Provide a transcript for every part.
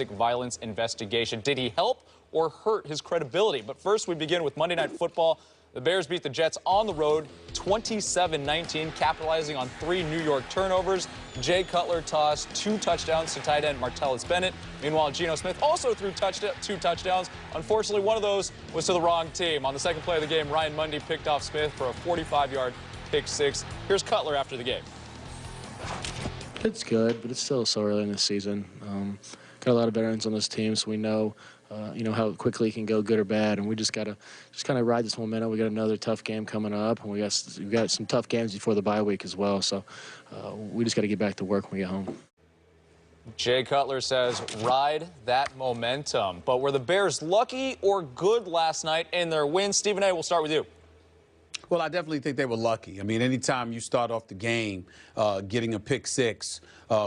violence investigation. Did he help or hurt his credibility? But first, we begin with Monday Night Football. The Bears beat the Jets on the road 27-19, capitalizing on 3 New York turnovers. Jay Cutler tossed 2 touchdowns to tight end Martellus Bennett. Meanwhile, Geno Smith also threw 2 touchdowns. Unfortunately, one of those was to the wrong team. On the second play of the game, Ryan Mundy picked off Smith for a 45-yard pick 6. Here's Cutler after the game. It's good, but it's still so early in the season. Got a lot of veterans on this team, so we know, how quickly it can go, good or bad, and we just gotta kind of ride this momentum. We got another tough game coming up, and we got some tough games before the bye week as well. So we just got to get back to work when we get home. Jay Cutler says, ride that momentum. But were the Bears lucky or good last night in their win? Stephen A., we'll start with you. Well, I definitely think they were lucky. I mean, anytime you start off the game getting a pick 6,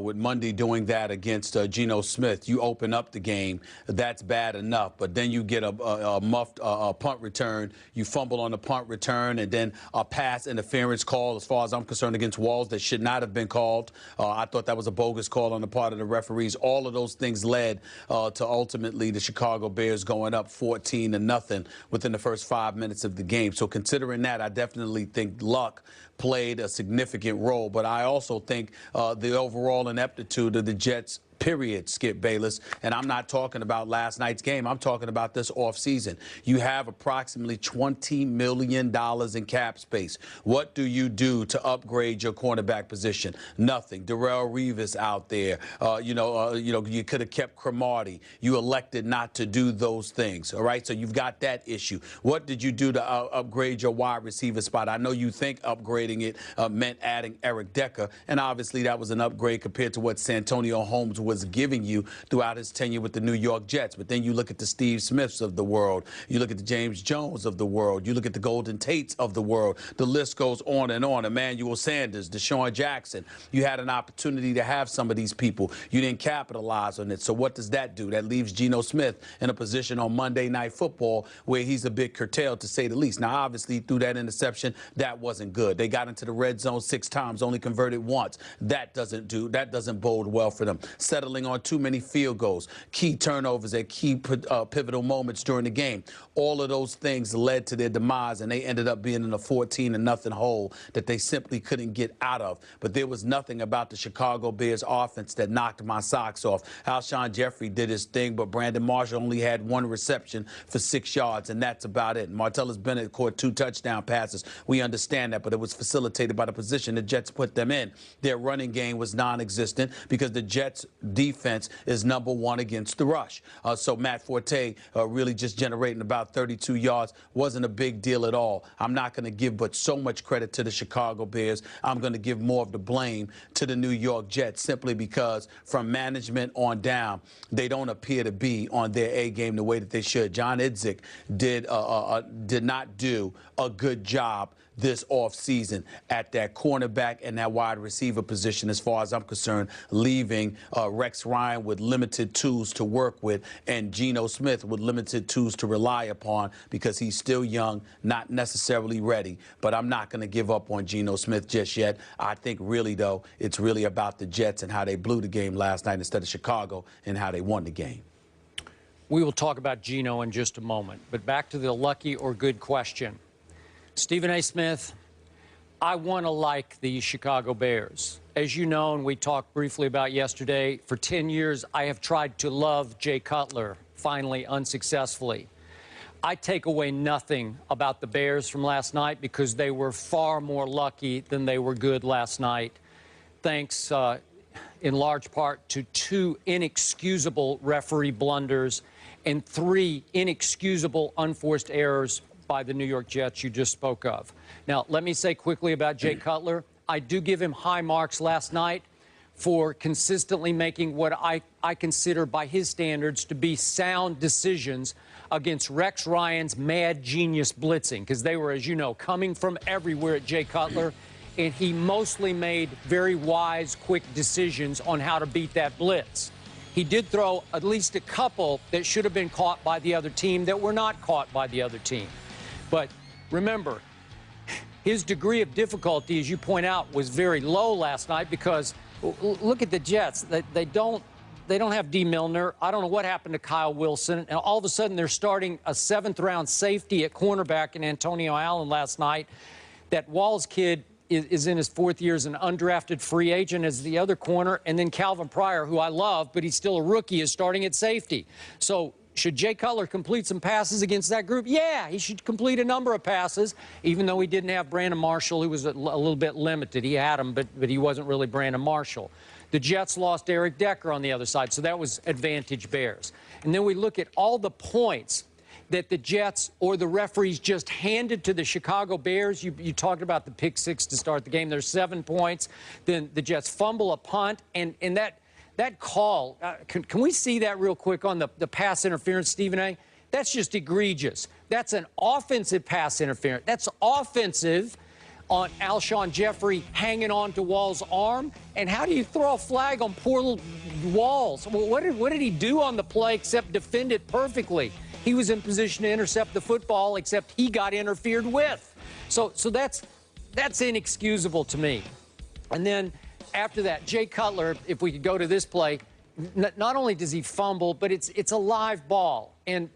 with Mundy doing that against Geno Smith, you open up the game. That's bad enough. But then you get a muffed punt return. You fumble on the punt return, and then a pass interference call, as far as I'm concerned, against Walls that should not have been called. I thought that was a bogus call on the part of the referees. All of those things led to ultimately the Chicago Bears going up 14-0 within the first 5 minutes of the game. So considering that, I definitely think luck played a significant role. But I also think the overall ineptitude of the Jets, period, Skip Bayless. And I'm not talking about last night's game. I'm talking about this offseason. You have approximately $20 million in cap space. What do you do to upgrade your cornerback position? Nothing. Darrelle Revis out there. You could have kept Cromartie. You elected not to do those things. All right. So you've got that issue. What did you do to upgrade your wide receiver spot? I know you think upgrading it meant adding Eric Decker, and obviously that was an upgrade compared to what Santonio Holmes was giving you throughout his tenure with the New York Jets. But then you look at the Steve Smiths of the world. You look at the James Jones of the world. You look at the Golden Tates of the world. The list goes on and on. Emmanuel Sanders, Deshaun Jackson. You had an opportunity to have some of these people. You didn't capitalize on it. So what does that do? That leaves Geno Smith in a position on Monday Night Football where he's a bit curtailed, to say the least. Now, obviously, through that interception, that wasn't good. They got into the red zone 6 times, only converted once. That doesn't bode well for them. Settling on too many field goals, key turnovers at key pivotal moments during the game. All of those things led to their demise, and they ended up being in a 14-0 hole that they simply couldn't get out of. But there was nothing about the Chicago Bears offense that knocked my socks off. Alshon Jeffrey did his thing, but Brandon Marshall only had 1 reception for 6 yards, and that's about it. Martellus Bennett caught 2 touchdown passes. We understand that, but it was facilitated by the position the Jets put them in. Their running game was non-existent because the Jets' defense is number 1 against the rush. So Matt Forte really just generating about 32 yards wasn't a big deal at all. I'm not going to give but so much credit to the Chicago Bears. I'm going to give more of the blame to the New York Jets simply because from management on down, they don't appear to be on their A game the way that they should. John Idzik did not do a good job this offseason at that cornerback and that wide receiver position, as far as I'm concerned, leaving Rex Ryan with limited tools to work with and Geno Smith with limited tools to rely upon because he's still young, not necessarily ready. But I'm not going to give up on Geno Smith just yet. I think really, though, it's really about the Jets and how they blew the game last night instead of Chicago and how they won the game. We will talk about Geno in just a moment. But back to the lucky or good question. Stephen A. Smith, I want to like the Chicago Bears. As you know, and we talked briefly about yesterday, for 10 years I have tried to love Jay Cutler, finally unsuccessfully. I take away nothing about the Bears from last night because they were far more lucky than they were good last night, thanks in large part to 2 inexcusable referee blunders and 3 inexcusable unforced errors by the New York Jets you just spoke of. Now, let me say quickly about Jay Cutler. I do give him high marks last night for consistently making what I consider by his standards to be sound decisions against Rex Ryan's mad genius blitzing, because they were, as you know, coming from everywhere at Jay Cutler, and he mostly made very wise, quick decisions on how to beat that blitz. He did throw at least a couple that should have been caught by the other team that were not caught by the other team. But remember, his degree of difficulty, as you point out, was very low last night because look at the Jets. They don't They don't have D. Milner. I don't know what happened to Kyle Wilson. And all of a sudden, they're starting a 7th-round safety at cornerback in Antonio Allen last night. That Walls kid is in his 4th year as an undrafted free agent as the other corner. And then Calvin Pryor, who I love, but he's still a rookie, is starting at safety. So should Jay Cutler complete some passes against that group? Yeah, he should complete a number of passes, even though he didn't have Brandon Marshall, who was a little bit limited. He had him, but he wasn't really Brandon Marshall. The Jets lost Eric Decker on the other side, so that was advantage Bears. And then we look at all the points that the Jets or the referees just handed to the Chicago Bears. You talked about the pick 6 to start the game. There's 7 points. Then the Jets fumble a punt, and that call, can we see that real quick on the pass interference, Stephen A? That's just egregious. That's an offensive pass interference. That's offensive on Alshon Jeffrey hanging on to Wall's arm. And how do you throw a flag on poor little Walls? Well, what did he do on the play except defend it perfectly? He was in position to intercept the football, except he got interfered with. So that's inexcusable to me. And then after that, Jay Cutler, if we could go to this play, not only does he fumble, but it's a live ball. And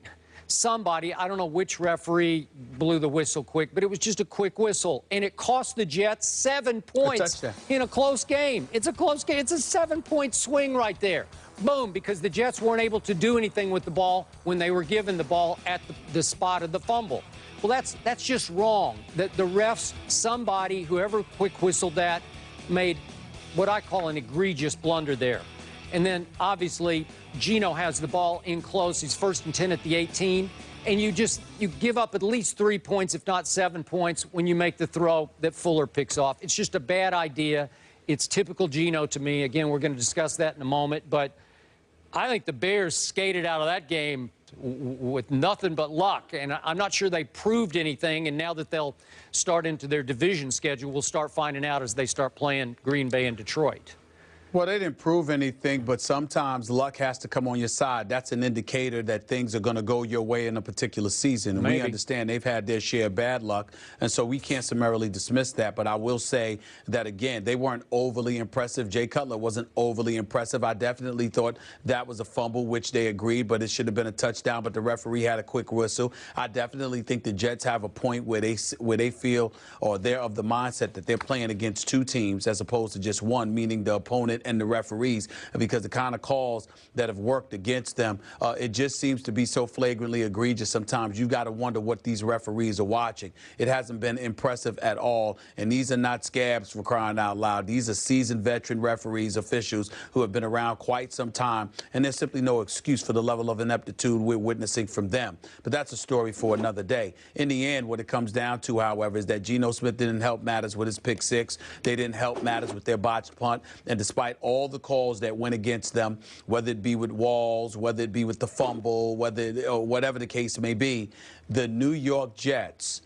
somebody, I don't know which referee blew the whistle quick, but it was just a quick whistle. And it cost the Jets 7 points in a close game. It's a close game. It's a 7-point swing right there. Boom, because the Jets weren't able to do anything with the ball when they were given the ball at the spot of the fumble. Well, that's just wrong. The refs, somebody, whoever quick whistled that, made what I call an egregious blunder there. And then, obviously, Geno has the ball in close. He's 1st and 10 at the 18. And you give up at least 3 points, if not 7 points, when you make the throw that Fuller picks off. It's just a bad idea. It's typical Geno to me. Again, we're going to discuss that in a moment. But I think the Bears skated out of that game with nothing but luck. And I'm not sure they proved anything. And now that they'll start into their division schedule, we'll start finding out as they start playing Green Bay and Detroit. Well, they didn't prove anything, but sometimes luck has to come on your side. That's an indicator that things are going to go your way in a particular season. And we understand they've had their share of bad luck, and so we can't summarily dismiss that. But I will say that, again, they weren't overly impressive. Jay Cutler wasn't overly impressive. I definitely thought that was a fumble, which they agreed, but it should have been a touchdown, but the referee had a quick whistle. I definitely think the Jets have a point where they feel, or they're of the mindset that they're playing against 2 teams as opposed to just one, meaning the opponent and the referees, because the kind of calls that have worked against them, it just seems to be so flagrantly egregious sometimes. You've got to wonder what these referees are watching. It hasn't been impressive at all, and these are not scabs, for crying out loud. These are seasoned veteran referees, officials who have been around quite some time, and there's simply no excuse for the level of ineptitude we're witnessing from them. But that's a story for another day. In the end, what it comes down to, however, is that Geno Smith didn't help matters with his pick 6. They didn't help matters with their botched punt, and despite all the calls that went against them, whether it be with Walls, whether it be with the fumble, whatever the case may be, the New York Jets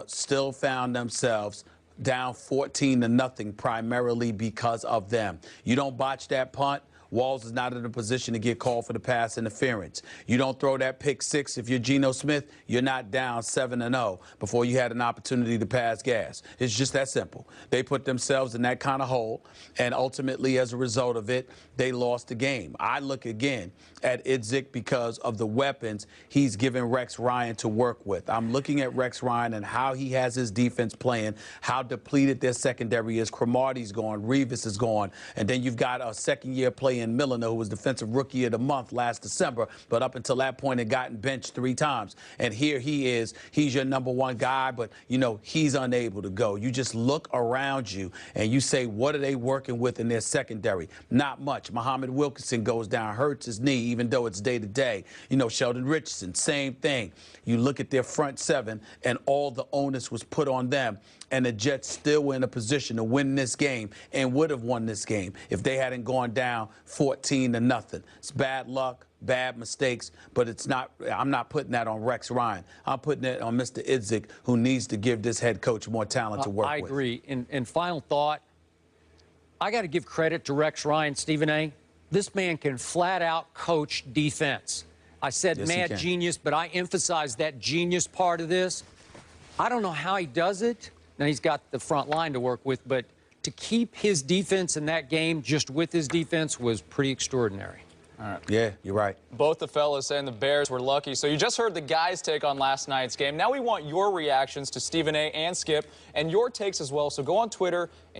still found themselves down 14-0 primarily because of them. You don't botch that punt, Walls is not in a position to get called for the pass interference. You don't throw that pick 6 if you're Geno Smith, you're not down 7-0 before you had an opportunity to pass gas. It's just that simple. They put themselves in that kind of hole, and ultimately, as a result of it, they lost the game. I look again at Idzik because of the weapons he's given Rex Ryan to work with. I'm looking at Rex Ryan and how he has his defense playing, how depleted their secondary is. Cromartie's gone, Revis is gone, and then you've got a second-year player in Milliner, who was Defensive Rookie of the Month last December, but up until that point had gotten benched 3 times. And here he is. He's your #1 guy, but, you know, he's unable to go. You just look around you and you say, what are they working with in their secondary? Not much. Muhammad Wilkerson goes down, hurts his knee, even though it's day-to-day. You know, Sheldon Richardson, same thing. You look at their front 7, and all the onus was put on them. And the Jets still were in a position to win this game and would have won this game if they hadn't gone down 14-0. It's bad luck, bad mistakes, but it's not. I'm not putting that on Rex Ryan. I'm putting it on Mr. Idzik, who needs to give this head coach more talent to work with. I agree. And final thought, I got to give credit to Rex Ryan, Stephen A. This man can flat out coach defense. I said mad genius, but I emphasize that genius part of this. I don't know how he does it. Now, he's got the front line to work with, but to keep his defense in that game just with his defense was pretty extraordinary. Yeah, you're right. Both the fellas saying the Bears were lucky. So you just heard the guys' take on last night's game. Now we want your reactions to Stephen A. and Skip and your takes as well. So go on Twitter